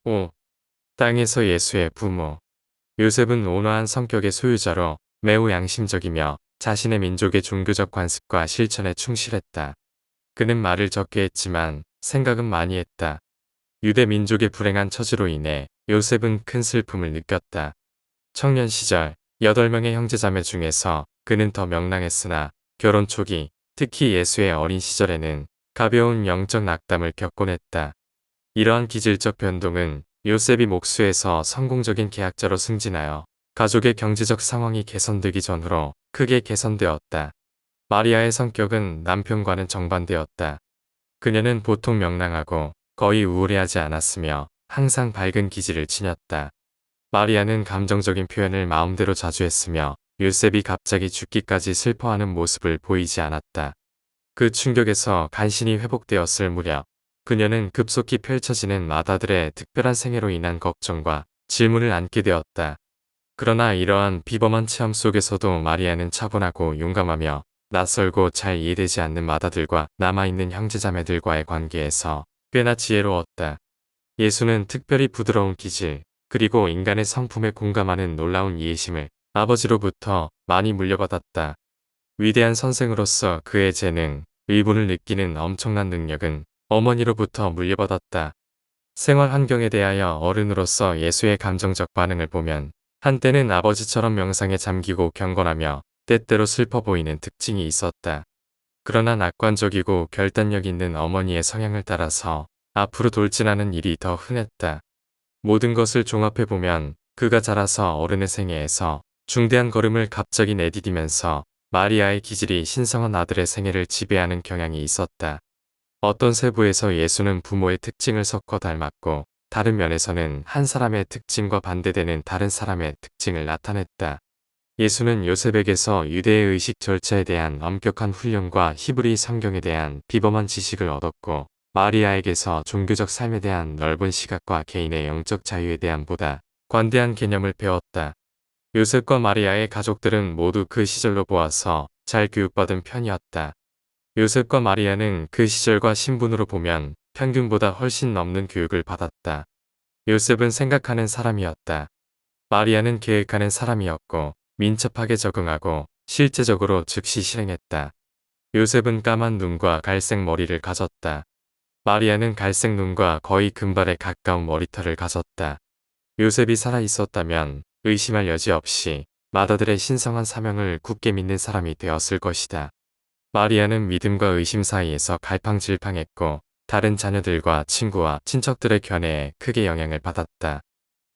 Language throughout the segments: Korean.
5. 땅에서 예수의 부모. 요셉은 온화한 성격의 소유자로 매우 양심적이며 자신의 민족의 종교적 관습과 실천에 충실했다. 그는 말을 적게 했지만 생각은 많이 했다. 유대 민족의 불행한 처지로 인해 요셉은 큰 슬픔을 느꼈다. 청년 시절 8명의 형제자매 중에서 그는 더 명랑했으나 결혼 초기, 특히 예수의 어린 시절에는 가벼운 영적 낙담을 겪곤 했다. 이러한 기질적 변동은 요셉이 목수에서 성공적인 계약자로 승진하여 가족의 경제적 상황이 개선되기 전후로 크게 개선되었다. 마리아의 성격은 남편과는 정반대였다. 그녀는 보통 명랑하고 거의 우울해하지 않았으며 항상 밝은 기질을 지녔다. 마리아는 감정적인 표현을 마음대로 자주 했으며 요셉이 갑자기 죽기까지 슬퍼하는 모습을 보이지 않았다. 그 충격에서 간신히 회복되었을 무렵 그녀는 급속히 펼쳐지는 맏아들의 특별한 생애로 인한 걱정과 질문을 안게 되었다. 그러나 이러한 비범한 체험 속에서도 마리아는 차분하고 용감하며 낯설고 잘 이해되지 않는 맏아들과 남아있는 형제자매들과의 관계에서 꽤나 지혜로웠다. 예수는 특별히 부드러운 기질, 그리고 인간의 성품에 공감하는 놀라운 이해심을 아버지로부터 많이 물려받았다. 위대한 선생으로서 그의 재능, 의분을 느끼는 엄청난 능력은 어머니로부터 물려받았다. 생활 환경에 대하여 어른으로서 예수의 감정적 반응을 보면 한때는 아버지처럼 명상에 잠기고 경건하며 때때로 슬퍼 보이는 특징이 있었다. 그러나 낙관적이고 결단력 있는 어머니의 성향을 따라서 앞으로 돌진하는 일이 더 흔했다. 모든 것을 종합해보면 그가 자라서 어른의 생애에서 중대한 걸음을 갑자기 내디디면서 마리아의 기질이 신성한 아들의 생애를 지배하는 경향이 있었다. 어떤 세부에서 예수는 부모의 특징을 섞어 닮았고 다른 면에서는 한 사람의 특징과 반대되는 다른 사람의 특징을 나타냈다. 예수는 요셉에게서 유대의 의식 절차에 대한 엄격한 훈련과 히브리 성경에 대한 비범한 지식을 얻었고 마리아에게서 종교적 삶에 대한 넓은 시각과 개인의 영적 자유에 대한 보다 관대한 개념을 배웠다. 요셉과 마리아의 가족들은 모두 그 시절로 보아서 잘 교육받은 편이었다. 요셉과 마리아는 그 시절과 신분으로 보면 평균보다 훨씬 넘는 교육을 받았다. 요셉은 생각하는 사람이었다. 마리아는 계획하는 사람이었고 민첩하게 적응하고 실제적으로 즉시 실행했다. 요셉은 까만 눈과 갈색 머리를 가졌다. 마리아는 갈색 눈과 거의 금발에 가까운 머리털을 가졌다. 요셉이 살아있었다면 의심할 여지 없이 맏아들의 신성한 사명을 굳게 믿는 사람이 되었을 것이다. 마리아는 믿음과 의심 사이에서 갈팡질팡했고 다른 자녀들과 친구와 친척들의 견해에 크게 영향을 받았다.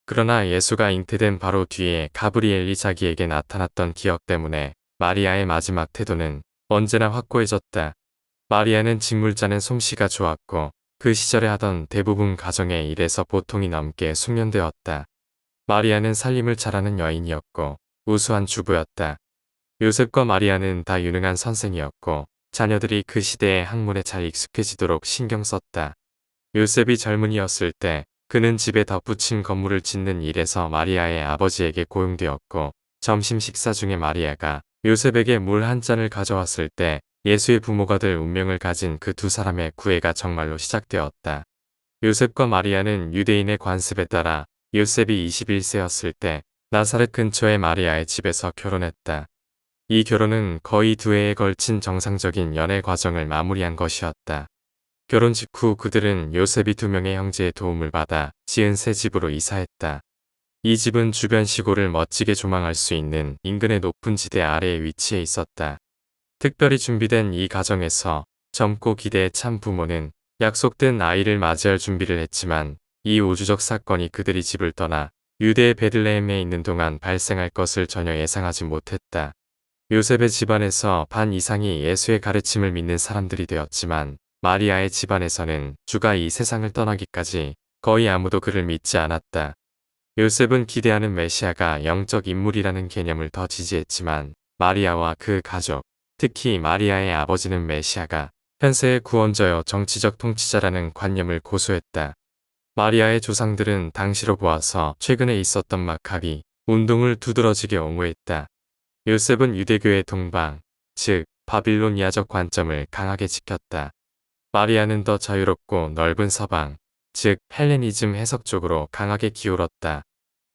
그러나 예수가 잉태된 바로 뒤에 가브리엘이 자기에게 나타났던 기억 때문에 마리아의 마지막 태도는 언제나 확고해졌다. 마리아는 직물자는 솜씨가 좋았고 그 시절에 하던 대부분 가정의 일에서 보통이 넘게 숙련되었다. 마리아는 살림을 잘하는 여인이었고 우수한 주부였다. 요셉과 마리아는 다 유능한 선생이었고 자녀들이 그 시대의 학문에 잘 익숙해지도록 신경 썼다. 요셉이 젊은이였을 때 그는 집에 덧붙인 건물을 짓는 일에서 마리아의 아버지에게 고용되었고 점심 식사 중에 마리아가 요셉에게 물 한 잔을 가져왔을 때 예수의 부모가 될 운명을 가진 그 두 사람의 구애가 정말로 시작되었다. 요셉과 마리아는 유대인의 관습에 따라 요셉이 21세였을 때 나사렛 근처의 마리아의 집에서 결혼했다. 이 결혼은 거의 2해에 걸친 정상적인 연애 과정을 마무리한 것이었다. 결혼 직후 그들은 요셉이 2명의 형제의 도움을 받아 지은 새 집으로 이사했다. 이 집은 주변 시골을 멋지게 조망할 수 있는 인근의 높은 지대 아래에 위치해 있었다. 특별히 준비된 이 가정에서 젊고 기대에 찬 부모는 약속된 아이를 맞이할 준비를 했지만 이 우주적 사건이 그들이 집을 떠나 유대의 베들레헴에 있는 동안 발생할 것을 전혀 예상하지 못했다. 요셉의 집안에서 반 이상이 예수의 가르침을 믿는 사람들이 되었지만 마리아의 집안에서는 주가 이 세상을 떠나기까지 거의 아무도 그를 믿지 않았다. 요셉은 기대하는 메시아가 영적 인물이라는 개념을 더 지지했지만 마리아와 그 가족, 특히 마리아의 아버지는 메시아가 현세의 구원자여 정치적 통치자라는 관념을 고수했다. 마리아의 조상들은 당시로 보아서 최근에 있었던 마카비 운동을 두드러지게 옹호했다. 요셉은 유대교의 동방, 즉 바빌로니아적 관점을 강하게 지켰다. 마리아는 더 자유롭고 넓은 서방, 즉 헬레니즘 해석 쪽으로 강하게 기울었다.